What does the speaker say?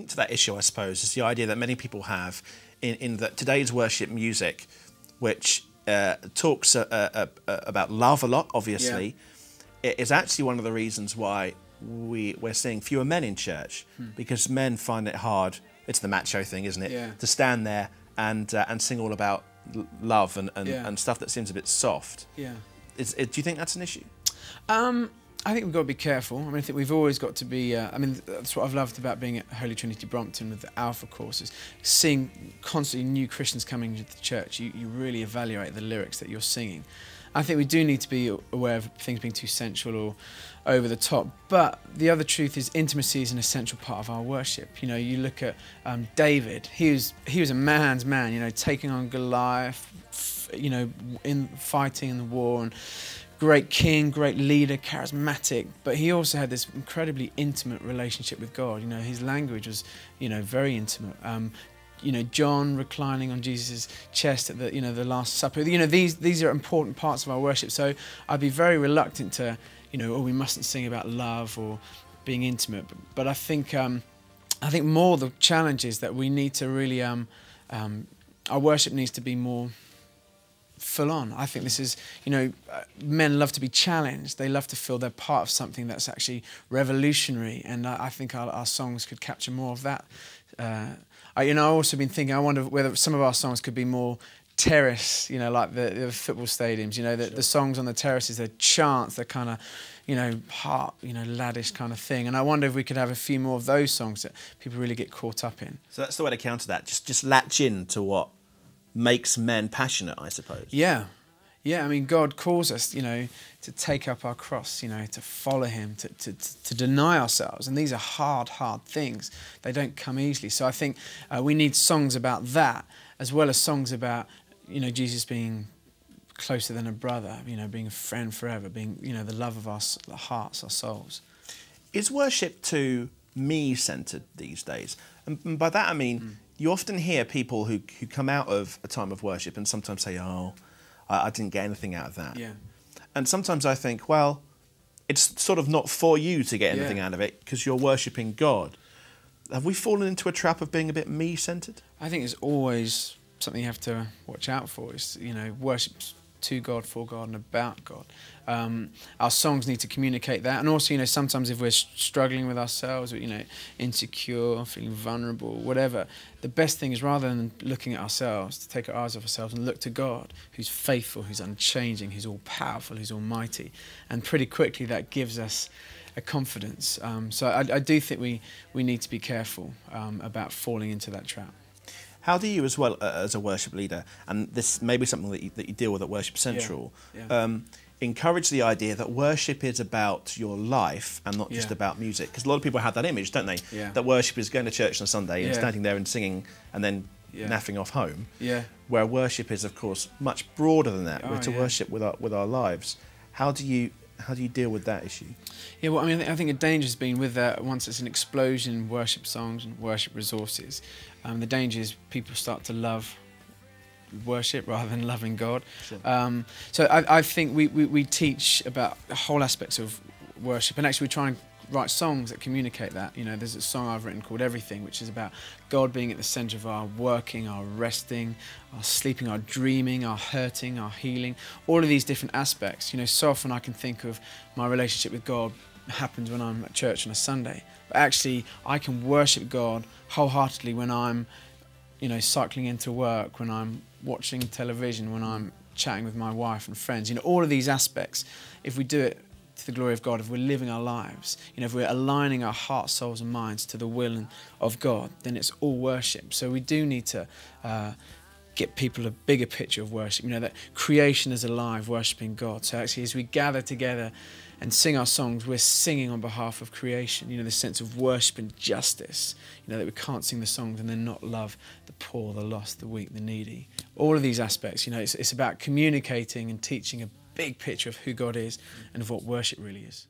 linked to that issue, I suppose, is the idea that many people have in that today's worship music, which talks about love a lot, obviously, it is actually one of the reasons why we're seeing fewer men in church, because men find it hard. It's the macho thing, isn't it? Yeah. To stand there and sing all about love and stuff that seems a bit soft. Yeah. Do you think that's an issue? I think we've got to be careful. I mean, I think we've always got to be... I mean, that's what I've loved about being at Holy Trinity Brompton with the Alpha courses. Seeing constantly new Christians coming into the church, you really evaluate the lyrics that you're singing. I think we do need to be aware of things being too sensual or over the top. But the other truth is intimacy is an essential part of our worship. You know, you look at David. He was a man's man, you know, taking on Goliath, you know, fighting in the war, and great king, great leader, charismatic, but he also had this incredibly intimate relationship with God. You know, his language was, you know, very intimate. You know, John reclining on Jesus' chest at the, you know, the Last Supper. You know, these are important parts of our worship. So I'd be very reluctant to, you know, oh, we mustn't sing about love or being intimate. But I think more the challenge is that we need to really, our worship needs to be more full on. I think this is, you know, men love to be challenged. They love to feel they're part of something that's actually revolutionary, and I think our songs could capture more of that. You know, I've also been thinking, I wonder whether some of our songs could be more terrace, you know, like the football stadiums, you know, the songs on the terraces, they're chants, they're kind of, you know, laddish kind of thing. And I wonder if we could have a few more of those songs that people really get caught up in. So that's the way to counter that. Just latch in to what makes men passionate, I suppose. Yeah. Yeah, I mean, God calls us, you know, to take up our cross, you know, to follow him, to deny ourselves. And these are hard things. They don't come easily. So I think we need songs about that, as well as songs about, you know, Jesus being closer than a brother, you know, being a friend forever, being, you know, the love of our hearts, our souls. Is worship too me-centred these days? And by that I mean, you often hear people who come out of a time of worship and sometimes say, oh, I didn't get anything out of that. Yeah. And sometimes I think, well, it's sort of not for you to get anything out of it because you're worshipping God. Have we fallen into a trap of being a bit me-centred? I think it's always something you have to watch out for. Is, you know, worship to God, for God, and about God. Our songs need to communicate that, and also, you know, sometimes if we're struggling with ourselves, or, you know, insecure, feeling vulnerable, whatever, the best thing is, rather than looking at ourselves, to take our eyes off ourselves and look to God, who's faithful, who's unchanging, who's all-powerful, who's almighty, and pretty quickly that gives us a confidence. So I do think we need to be careful about falling into that trap. How do you, as well as a worship leader, and this may be something that you deal with at Worship Central, encourage the idea that worship is about your life and not just about music? Because a lot of people have that image, don't they? Yeah. That worship is going to church on a Sunday and standing there and singing and then naffing off home. Yeah. Where worship is, of course, much broader than that. We're to worship with our lives. How do you deal with that issue? Yeah, well, I mean, I think a danger has been with that, once it's an explosion in worship songs and worship resources, the danger is people start to love worship rather than loving God. Sure. So I think we teach about whole aspects of worship, and actually we try and write songs that communicate that. You know, there's a song I've written called Everything, which is about God being at the centre of our working, our resting, our sleeping, our dreaming, our hurting, our healing, all of these different aspects. You know, so often I can think of my relationship with God happens when I'm at church on a Sunday, but actually I can worship God wholeheartedly when I'm, you know, cycling into work, when I'm watching television, when I'm chatting with my wife and friends. You know, all of these aspects, if we do it to the glory of God, if we're living our lives, you know, if we're aligning our hearts, souls and minds to the will of God, then it's all worship. So we do need to get people a bigger picture of worship, you know, that creation is alive, worshipping God. So actually as we gather together and sing our songs, we're singing on behalf of creation, you know, the sense of worship and justice, you know, that we can't sing the songs and then not love the poor, the lost, the weak, the needy. All of these aspects, you know, it's about communicating and teaching a big picture of who God is and of what worship really is.